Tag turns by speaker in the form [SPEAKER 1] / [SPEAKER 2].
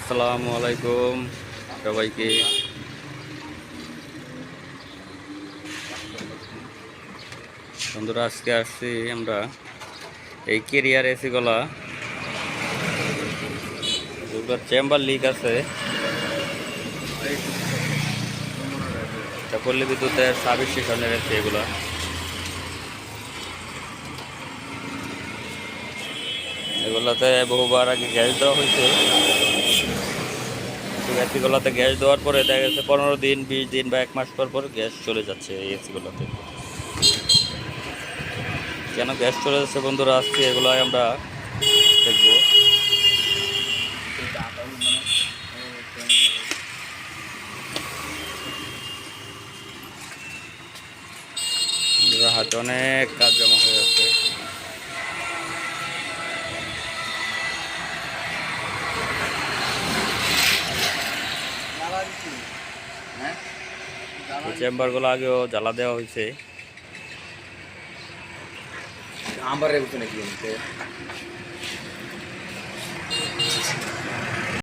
[SPEAKER 1] আসসালামু আলাইকুম সবাইকে। বন্ধুরা, আজকে আসছি আমরা এই কেরিয়ার এসি গুলা যেগুলোর চেম্বার লিক আছে, পল্লী বিদ্যুতের সার্ভিস স্টেশনের এসি এগুলা। এগুলাতে বহুবার আগে গ্যাস দেওয়া হয়েছে। এসিগুলোতে গ্যাস দেওয়ার পরে দেখা গেছে 15 দিন 20 দিন বা 1 মাস পর পর গ্যাস চলে যাচ্ছে এই এসিগুলোতে। কেন গ্যাস চলে যাচ্ছে বন্ধুরা, আজকে এগুলাই আমরা দেখবো। হাতে অনেক কাজ জমা হয়ে আছে। এই চেম্বারগুলো আগেও জ্বালা দেওয়া হয়েছে।